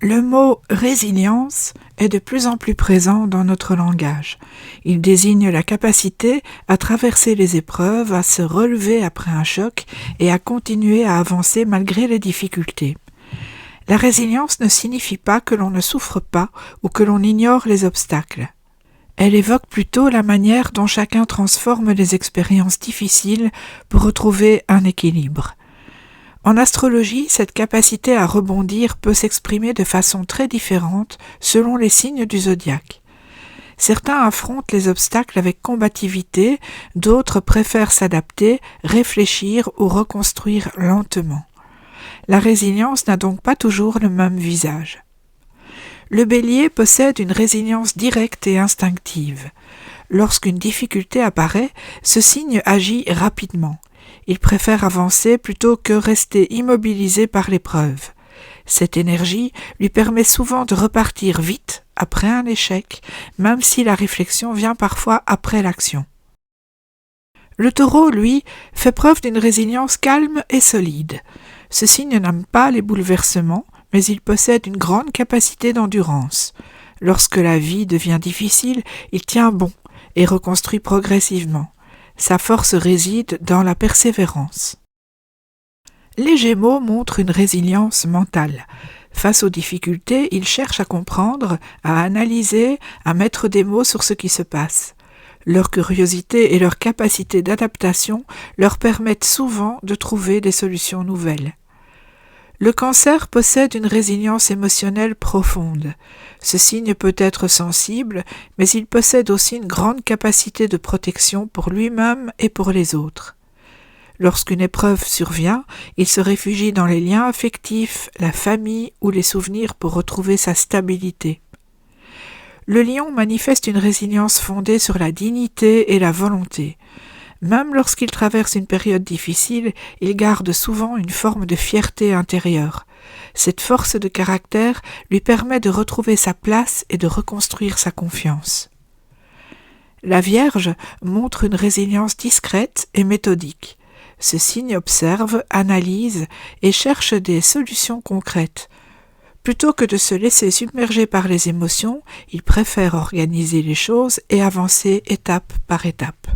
Le mot « résilience » est de plus en plus présent dans notre langage. Il désigne la capacité à traverser les épreuves, à se relever après un choc et à continuer à avancer malgré les difficultés. La résilience ne signifie pas que l'on ne souffre pas ou que l'on ignore les obstacles. Elle évoque plutôt la manière dont chacun transforme les expériences difficiles pour retrouver un équilibre. En astrologie, cette capacité à rebondir peut s'exprimer de façon très différente selon les signes du zodiaque. Certains affrontent les obstacles avec combativité, d'autres préfèrent s'adapter, réfléchir ou reconstruire lentement. La résilience n'a donc pas toujours le même visage. Le Bélier possède une résilience directe et instinctive. Lorsqu'une difficulté apparaît, ce signe agit rapidement. Il préfère avancer plutôt que rester immobilisé par l'épreuve. Cette énergie lui permet souvent de repartir vite après un échec, même si la réflexion vient parfois après l'action. Le Taureau, lui, fait preuve d'une résilience calme et solide. Ce signe n'aime pas les bouleversements, mais il possède une grande capacité d'endurance. Lorsque la vie devient difficile, il tient bon et reconstruit progressivement. Sa force réside dans la persévérance. Les Gémeaux montrent une résilience mentale. Face aux difficultés, ils cherchent à comprendre, à analyser, à mettre des mots sur ce qui se passe. Leur curiosité et leur capacité d'adaptation leur permettent souvent de trouver des solutions nouvelles. Le Cancer possède une résilience émotionnelle profonde. Ce signe peut être sensible, mais il possède aussi une grande capacité de protection pour lui-même et pour les autres. Lorsqu'une épreuve survient, il se réfugie dans les liens affectifs, la famille ou les souvenirs pour retrouver sa stabilité. Le Lion manifeste une résilience fondée sur la dignité et la volonté. Même lorsqu'il traverse une période difficile, il garde souvent une forme de fierté intérieure. Cette force de caractère lui permet de retrouver sa place et de reconstruire sa confiance. La Vierge montre une résilience discrète et méthodique. Ce signe observe, analyse et cherche des solutions concrètes. Plutôt que de se laisser submerger par les émotions, il préfère organiser les choses et avancer étape par étape.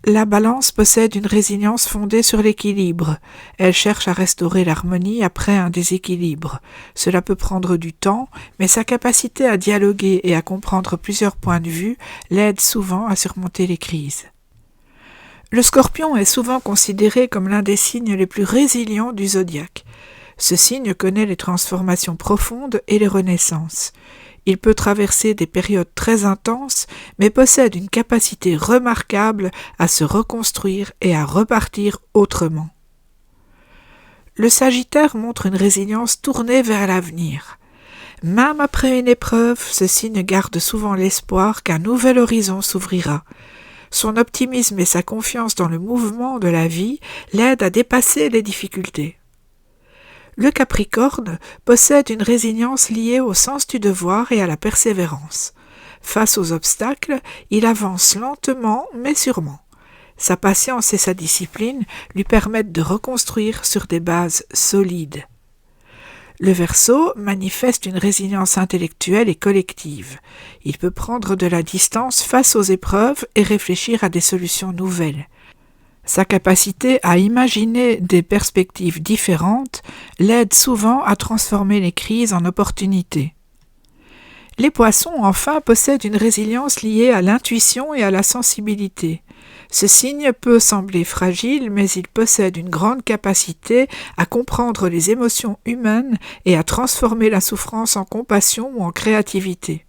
La Balance possède une résilience fondée sur l'équilibre. Elle cherche à restaurer l'harmonie après un déséquilibre. Cela peut prendre du temps, mais sa capacité à dialoguer et à comprendre plusieurs points de vue l'aide souvent à surmonter les crises. Le Scorpion est souvent considéré comme l'un des signes les plus résilients du zodiaque. Ce signe connaît les transformations profondes et les renaissances. Il peut traverser des périodes très intenses, mais possède une capacité remarquable à se reconstruire et à repartir autrement. Le Sagittaire montre une résilience tournée vers l'avenir. Même après une épreuve, ce signe garde souvent l'espoir qu'un nouvel horizon s'ouvrira. Son optimisme et sa confiance dans le mouvement de la vie l'aident à dépasser les difficultés. Le Capricorne possède une résilience liée au sens du devoir et à la persévérance. Face aux obstacles, il avance lentement mais sûrement. Sa patience et sa discipline lui permettent de reconstruire sur des bases solides. Le Verseau manifeste une résilience intellectuelle et collective. Il peut prendre de la distance face aux épreuves et réfléchir à des solutions nouvelles. Sa capacité à imaginer des perspectives différentes l'aide souvent à transformer les crises en opportunités. Les Poissons, enfin, possèdent une résilience liée à l'intuition et à la sensibilité. Ce signe peut sembler fragile, mais il possède une grande capacité à comprendre les émotions humaines et à transformer la souffrance en compassion ou en créativité.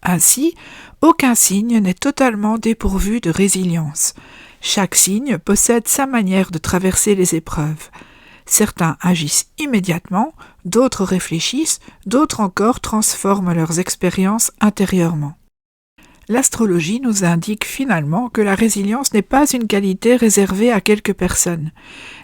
Ainsi, aucun signe n'est totalement dépourvu de résilience. Chaque signe possède sa manière de traverser les épreuves. Certains agissent immédiatement, d'autres réfléchissent, d'autres encore transforment leurs expériences intérieurement. L'astrologie nous indique finalement que la résilience n'est pas une qualité réservée à quelques personnes.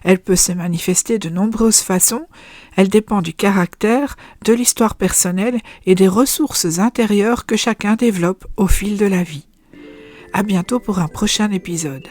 Elle peut se manifester de nombreuses façons, elle dépend du caractère, de l'histoire personnelle et des ressources intérieures que chacun développe au fil de la vie. À bientôt pour un prochain épisode.